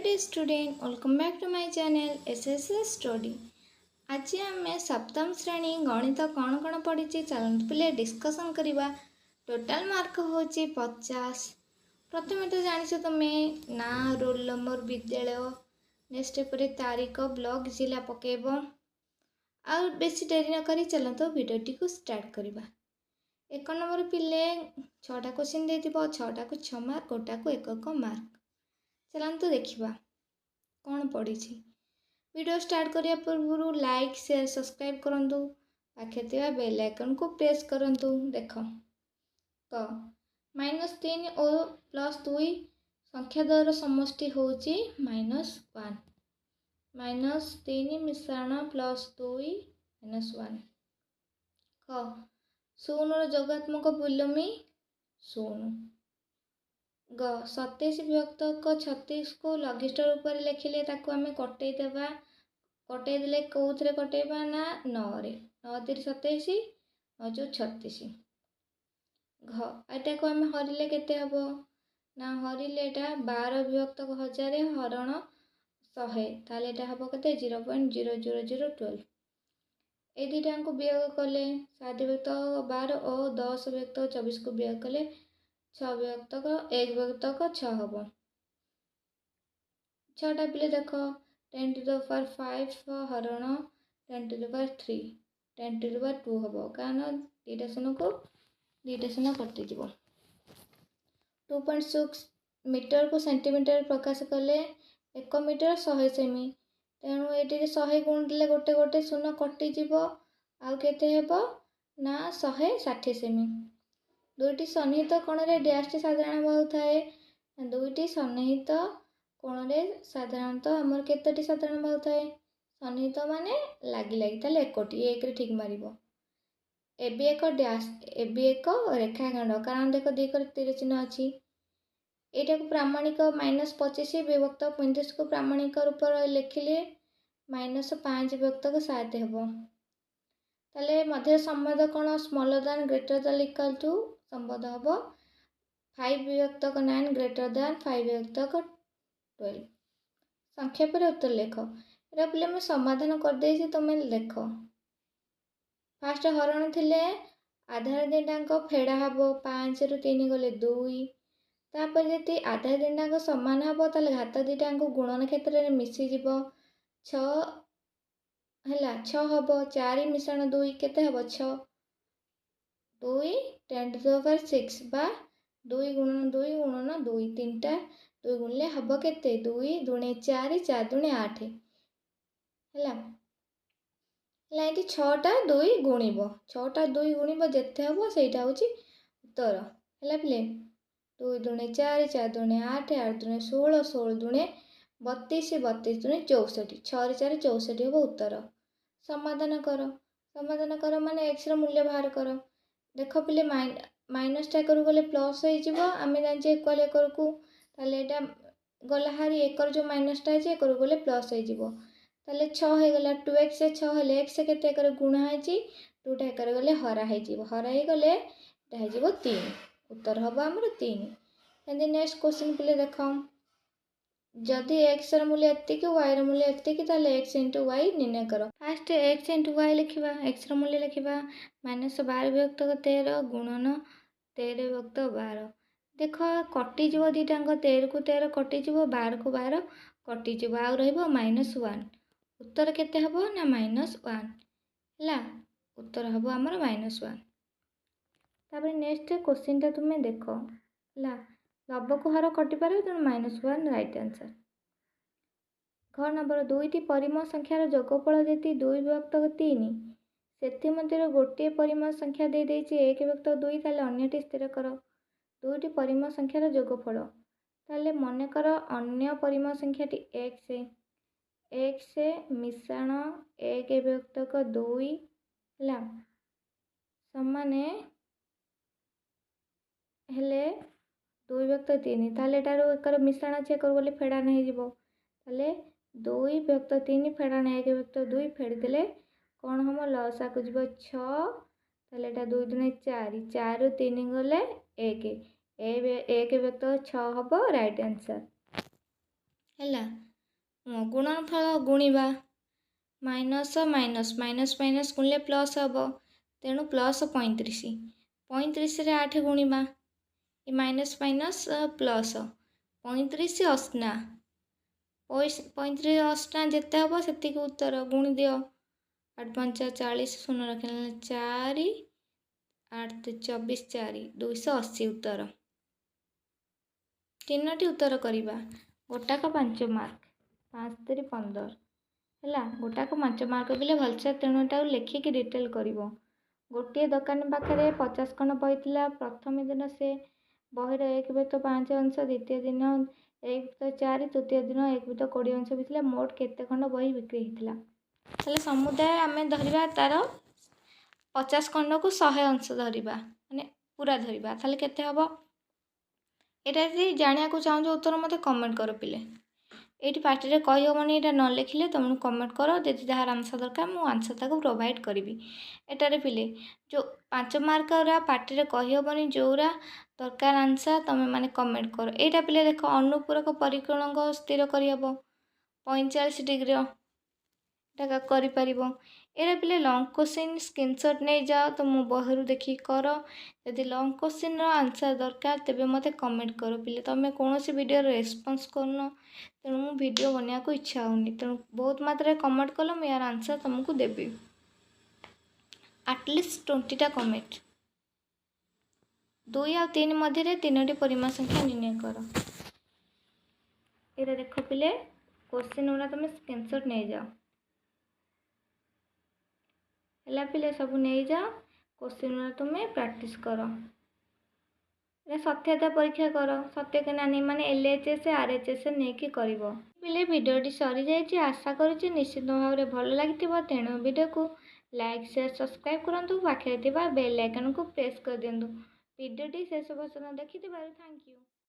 Dear student, welcome back to my channel SSS Study. आज आम सप्तम श्रेणी गणित कौन कौन पढ़ी चलते पे डिस्कसन करवा। टोटाल मार्क हूँ 50। प्रथम तो जानिछ तुम्हें ना रोल नंबर विद्यालय नेक्स्ट पर तारीख ब्लॉक जिला पकेब आ बेसी डेरी न करी चलते भिडियोटी को स्टार्ट करवा। 1 नंबर पिले 6टा क्वेश्चन दे 6टा को 6 मार्क गोटा को 1 मार्क। चलते देखा कौन पढ़ी। वीडियो स्टार्ट करने पूर्व लाइक शेयर सब्सक्राइब करंतु पाखे थिबा बेल आइकन को प्रेस करंतु। देख तो -3 और +2 संख्या द्वारा समष्टि होची -1 -3 मिश्रण +2 -1। क शून्य जोगात्मक मूल्यमी 0। ग 27 विभक्त 36 को लघिष्ठ रूप में लिखिले ताको आमे कटई देबा। कटई देले कोउथरे कटईबा ना 9 रे। 9 3 27 9 जो 36। घ एटा को आमे हरिले केते हबो ना हरिले एटा 12 विभक्त 1000 हरण 100 ताले एटा हबो केते 0.00012। ए दुटा को वियोग कले 7 विभक्त 12 और 10 विभक्त 24 को वियोग कले 6 विभक्त 1 विभक्त 6 हम। 6टा पिले देख 10 to the power 5 हरण 10 to the power 3 10 to the power 2 हम कारण दीटा शून्य को दीटा शून्य कटि जीव। 2.6 मीटर को सेंटीमीटर प्रकाश कले 1 मीटर 100 सेमी। तेणु ये 100 गुणिले गोटे गोटे शून्य कटिज आउ केते हेबो ना 160 सेमी। दुईटी सन्निहित कोण रे डैश साधारण बहु थाए। दुईटी सन्निहित कोण रे साधारणतः आमर केतोटी साधारण बहु थाए सन्निहित माने लागी लागी ताले एकोटी एक रे ठीक मारिबो। एबी एक डैश एबी एक रेखाखंड कारण देख दिकर तीर चिन्ह अछि। एटा को प्रामाणिक -25 विभक्त 35 को प्रामाणिक रूप लिखिले -5 विभक्त 7 हेबो। ताले मध्य संबंध कोण smaller than greater than equal to संबंध हम 5 विभक्त 9 ग्रेटर देन 5 विभक्त 12। संख्या पर उत्तर लिख। एटा बोले मैं समाधान कर दे तुम देख। फास्ट हरण थिले आधार दिटाक फेड़ा हम 5 रु 3 गले 2 तापर जति आधार दिटाक समान हम ताले घात दिटाक गुणन क्षेत्र में मिसी जीव 6 हैला 6 हम 4 मिश्रण 2 केते हम 6 2 10 to the power 6 बा 2 गुणन 2 गुणन 2 3टा 2 गुणले हब केते 2 दुणे 4 4 दुणे 8 हैला लाइटी 6टा 2 गुणिबो 6टा 2 गुणिबो जेते हबो सेटा होची उत्तर हैला प्ले 2 दुणे 4 4 दुणे 8 8 दुणे 16 16 दुणे 32 32 दुणे 64 6 रे 4 64 हबो उत्तर। समाधान कर माने x रो मूल्य बाहर कर। देख पिले माइनस टा करू गले प्लस हो जीवो आमे जान इक्वल एकर को ताले एटा गला हारी एकर जो माइनस टा जे करू गले प्लस हो जीवो ताले 6 हे गला 2x से 6 हेले x से केते कर गुणा है जी 2 टा कर गले हरा है जीवो हरा हे गले एटा है जीवो 3 उत्तर हबो हमर 3। एंड नेक्स्ट क्वेश्चन पिले देखो जदि x र मूल्य एति कि y र मूल्य एति कि ताले x * y निर्णय करो। फास्ट x * y लिखिबा x र मूल्य लिखिबा -12 विभक्त 13 गुणन 13 विभक्त 12। देख कटि जीव दिटांग 13 को 13 कटि जीव 12 को 12 कटि जीव आ रहइबो -1 उत्तर केते हबो ना -1 हैला उत्तर हबो हमर -1। तापर नेक्स्ट क्वेश्चन ता तुमे देखो हैला लब्ध को हर कटि पारे त -1 राइट आंसर। घ नंबर 2टी परिमेय संख्यार जोगफल जेति 2 विभक्त 3 सेति मध्य गोटे परिमेय संख्या दे देछि 1 विभक्त 2 ताले अन्यटी स्थिर कर। 2टी परिमेय संख्यार जोगफल ताले मन कर अन्य परिमेय संख्याटी x मिश्रण 1 विभक्त 2 हैला समान हेले 2 विभक्त 3 ताले एटारो एकर मिश्रण अछि कर बोले फेडा नहीं जीवो ताले 2 विभक्त 3 फेडा 1 विभक्त 2 फेड देले कौन हम लसा को जीवो 6 ताले एटा 2 दुने 4 4 रु 3 गले 1 1 विभक्त 6 हबो राइट आंसर ହେଲା। ଗୁଣନଫଳ ଗୁଣିବା, ମାଇନସ୍ ମାଇନସ୍ ମାଇନସ୍ ମାଇନସ୍ ଗୁଣିଲେ ପ୍ଲସ୍ ହେବ, ତେଣୁ ପ୍ଲସ୍ 35। 35ରେ 8 ଗୁଣିବା, ଏ ମାଇନସ୍ ମାଇନସ୍ ପ୍ଲସ୍ 35 ଅଶ୍ନା, 35 ଅଶ୍ନା ଯେତେ ହେବ ସେତିକି ଉତ୍ତର ଗୁଣି ଦିଅ। 8 5 40, ଶୂନ ରଖିଲେ 4, 8 24 4, 280 ଉତ୍ତର। 3ଟି ଉତ୍ତର କରିବା। ଗୋଟାକ 5 ମାର୍କ, 5 3 15 ହେଲା। ଗୋଟାକ 5 ମାର୍କ ବିଲେ ଭଲସେ, ତେଣୁ ଏଟାକୁ ଲେଖିକି ଡିଟେଲ୍ କରିବ। ଗୋଟିଏ ଦୋକାନୀ ପାଖରେ 50 ଖଣ୍ଡ ବହି ଥିଲା। ପ୍ରଥମ ଦିନ ସେ ବହିର 1/5 ଅଂଶ, ଦ୍ୱିତୀୟ ଦିନ 1/4, ତୃତୀୟ ଦିନ 1/20 ଅଂଶ ବିକିଥିଲା। ମୋଟ କେତେ ଖଣ୍ଡ ବହି ବିକ୍ରି ହେଇଥିଲା? ତାହେଲେ ସମୁଦାୟ ଆମେ ଧରିବା ତାର 50 ଖଣ୍ଡକୁ 100 ଅଂଶ ଧରିବା, ମାନେ ପୁରା ଧରିବା। ତାହେଲେ କେତେ ହେବ? ଏଇଟା ଯଦି ଜାଣିବାକୁ ଚାହୁଁଛ ଉତ୍ତର ମୋତେ କମେଣ୍ଟ କର ପିଲେ। ଏଇଠି ପାଟିରେ କହିହେବନି, ଏଇଟା ନ ଲେଖିଲେ ତୁମକୁ କମେଣ୍ଟ କର। ଯଦି ଯାହାର ଆନ୍ସର୍ ଦରକାର ମୁଁ ଆନ୍ସର୍ ତାକୁ ପ୍ରୋଭାଇଡ଼ କରିବି। ଏଟାରେ ପିଲେ ଯେଉଁ 5 ମାର୍କର ପାଟିରେ କହିହେବନି, ଯେଉଁରା ଦରକାର ଆନ୍ସର୍ ତୁମେ ମାନେ କମେଣ୍ଟ କର। ଏଇଟା ପିଲେ ଦେଖ, ଅନୁପୂରକ ପରିକଳଙ୍କ ସ୍ଥିର କରିହେବ 45 ଡିଗ୍ରୀର, ଏଇଟା କରିପାରିବ। ଏଇଟା ପିଲେ ଲଙ୍ଗ୍ କୋଶ୍ଚିନ୍ ସ୍କ୍ରିନଶଟ୍ ନେଇଯାଅ, ତ ମୁଁ ବହିରୁ ଦେଖିକି କର। ଯଦି ଲଙ୍ଗ୍ କୋଶ୍ଚିନ୍ର ଆନ୍ସର୍ ଦରକାର ତେବେ ମୋତେ କମେଣ୍ଟ କର ପିଲେ। ତୁମେ କୌଣସି ଭିଡ଼ିଓର ରେସ୍ପନ୍ସ କରୁନ, ତେଣୁ ମୁଁ ଭିଡ଼ିଓ ବନେଇବାକୁ ଇଚ୍ଛା ହେଉନି। ତେଣୁ ବହୁତ ମାତ୍ରାରେ କମେଣ୍ଟ କଲେ ମୁଁ ୟାର ଆନ୍ସର୍ ତୁମକୁ ଦେବି। At least 20ଟା comment. 2 ଆଉ 3 ମଧ୍ୟରେ 3ଟି ପରିମାଣ ସଂଖ୍ୟା ନିର୍ଣ୍ଣୟ କର। ଏଇଟା ଦେଖ ପିଲେ, କୋଶ୍ଚିନ୍ ଗୁଡ଼ା ତୁମେ ସ୍କ୍ରିନଶଟ୍ ନେଇଯାଅ ହେଲା ପିଲେ। ସବୁ ନେଇଯାଅ, କୋଶ୍ଚିନ୍ ଗୁଡ଼ା ତୁମେ ପ୍ରାକ୍ଟିସ୍ କର। এটা ସତ୍ୟତା ପରୀକ୍ଷା କର, ସତ୍ୟ କି ନାନୀ ମାନେ LHS RHS ନେଇକି କରିବ। ପିଲେ ଭିଡ଼ିଓଟି ସରିଯାଇଛି, ଆଶା କରୁଛି ନିଶ୍ଚିତ ଭାବରେ ଭଲ ଲାଗିଥିବ। ତେଣୁ ଭିଡ଼ିଓକୁ ଲାଇକ୍ ସେୟାର ସବସ୍କ୍ରାଇବ୍ କରନ୍ତୁ, ପାଖରେ ଥିବା ବେଲ୍ ଆଇକନ୍କୁ ପ୍ରେସ୍ କରିଦିଅନ୍ତୁ। ଭିଡ଼ିଓଟି ଶେଷ ପର୍ଯ୍ୟନ୍ତ ଦେଖିଥିବାରୁ ଥ୍ୟାଙ୍କ ୟୁ।